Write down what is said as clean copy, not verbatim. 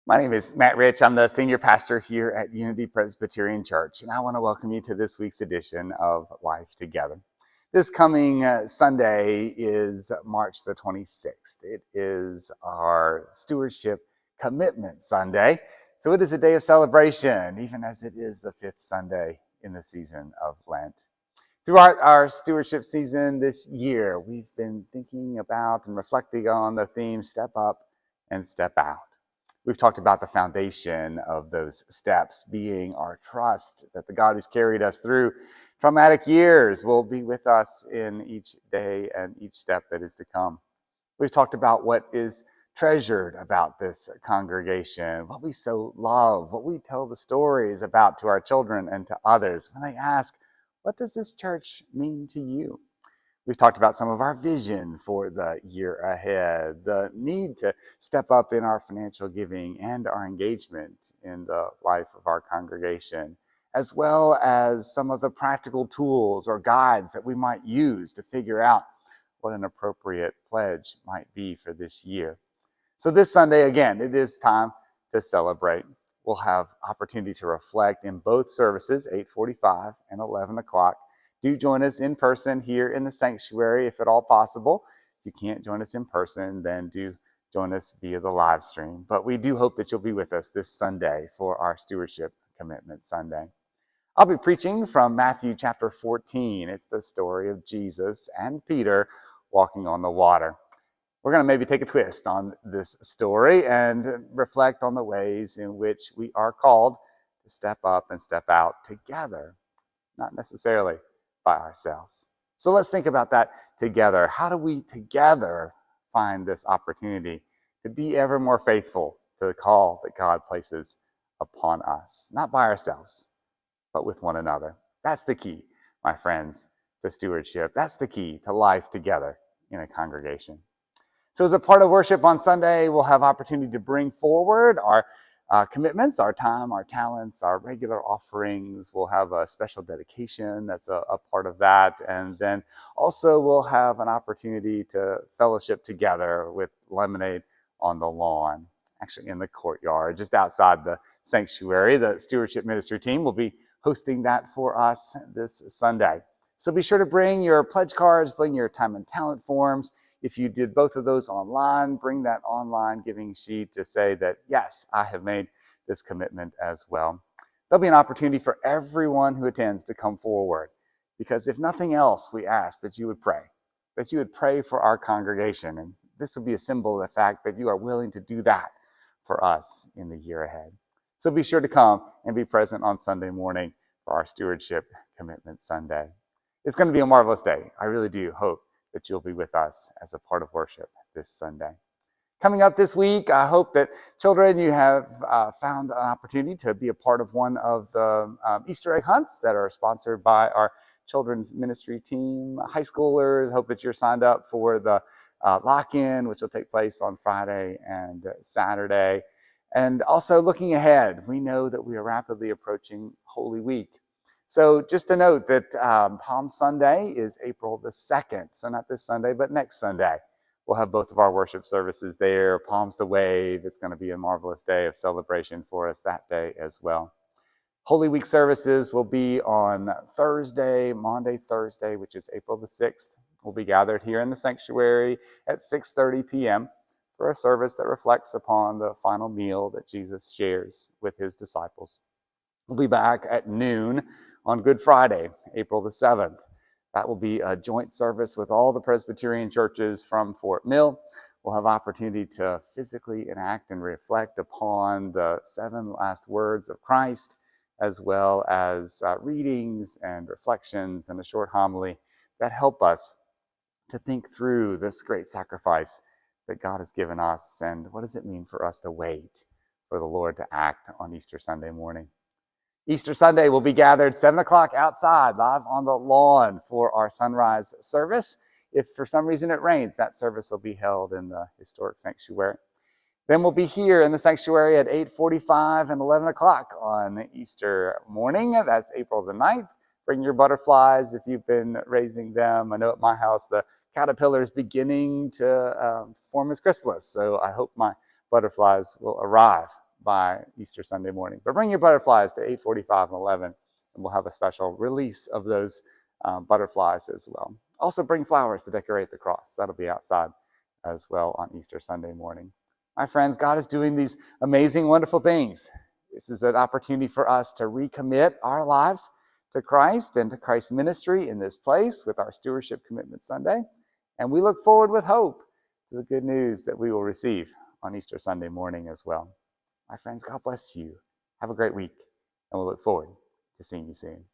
My name is Matt Rich. I'm the senior pastor here at Unity Presbyterian Church, and I want to welcome you to this week's edition of Life Together. This coming Sunday is March the 26th. It is our Stewardship Commitment Sunday, so it is a day of celebration, even as it is the fifth Sunday in the season of Lent. Throughout our stewardship season this year, we've been thinking about and reflecting on the theme, Step Up and Step Out. We've talked about the foundation of those steps being our trust that the God who's carried us through traumatic years will be with us in each day and each step that is to come. We've talked about what is treasured about this congregation, what we so love, what we tell the stories about to our children and to others when they ask, what does this church mean to you? We've talked about some of our vision for the year ahead, the need to step up in our financial giving and our engagement in the life of our congregation, as well as some of the practical tools or guides that we might use to figure out what an appropriate pledge might be for this year. So this Sunday, again, it is time to celebrate. We'll have opportunity to reflect in both services, 8:45 and 11 o'clock. Do join us in person here in the sanctuary if at all possible. If you can't join us in person, then do join us via the live stream. But we do hope that you'll be with us this Sunday for our Stewardship Commitment Sunday. I'll be preaching from Matthew chapter 14. It's the story of Jesus and Peter walking on the water. We're going to maybe take a twist on this story and reflect on the ways in which we are called to step up and step out together, not necessarily by ourselves. So let's think about that together. How do we together find this opportunity to be ever more faithful to the call that God places upon us, not by ourselves, but with one another? That's the key, my friends, to stewardship. That's the key to life together in a congregation. So as a part of worship on Sunday, we'll have opportunity to bring forward our commitments, our time, our talents, our regular offerings. We'll have a special dedication that's a part of that. And then also we'll have an opportunity to fellowship together with lemonade on the lawn, actually in the courtyard, just outside the sanctuary. The stewardship ministry team will be hosting that for us this Sunday. So be sure to bring your pledge cards, bring your time and talent forms. If you did both of those online, bring that online giving sheet to say that, yes, I have made this commitment as well. There'll be an opportunity for everyone who attends to come forward, because if nothing else, we ask that you would pray for our congregation. And this would be a symbol of the fact that you are willing to do that for us in the year ahead. So be sure to come and be present on Sunday morning for our Stewardship Commitment Sunday. It's going to be a marvelous day. I really do hope that you'll be with us as a part of worship this Sunday. Coming up this week, I hope that children, you have found an opportunity to be a part of one of the Easter egg hunts that are sponsored by our children's ministry team. High schoolers, hope that you're signed up for the lock-in, which will take place on Friday and Saturday. And also looking ahead, we know that we are rapidly approaching Holy Week. So just to note that Palm Sunday is April the 2nd. So not this Sunday, but next Sunday. We'll have both of our worship services there. Palms to wave. It's going to be a marvelous day of celebration for us that day as well. Holy Week services will be on Thursday, Maundy Thursday, which is April the 6th. We'll be gathered here in the sanctuary at 6:30 p.m. for a service that reflects upon the final meal that Jesus shares with his disciples. We'll be back at noon on Good Friday, April the 7th. That will be a joint service with all the Presbyterian churches from Fort Mill. We'll have opportunity to physically enact and reflect upon the 7 last words of Christ, as well as readings and reflections and a short homily that help us to think through this great sacrifice that God has given us and what does it mean for us to wait for the Lord to act on Easter Sunday morning. Easter Sunday, we'll be gathered 7 o'clock outside, live on the lawn for our sunrise service. If for some reason it rains, that service will be held in the historic sanctuary. Then we'll be here in the sanctuary at 8:45 and 11 o'clock on Easter morning. That's April the 9th. Bring your butterflies if you've been raising them. I know at my house the caterpillar is beginning to form its chrysalis, so I hope my butterflies will arrive by Easter Sunday morning. But bring your butterflies to 8:45 and 11, and we'll have a special release of those butterflies as well. Also bring flowers to decorate the cross. That'll be outside as well on Easter Sunday morning. My friends, God is doing these amazing, wonderful things. This is an opportunity for us to recommit our lives to Christ and to Christ's ministry in this place with our Stewardship Commitment Sunday. And we look forward with hope to the good news that we will receive on Easter Sunday morning as well. My friends, God bless you. Have a great week, and we'll look forward to seeing you soon.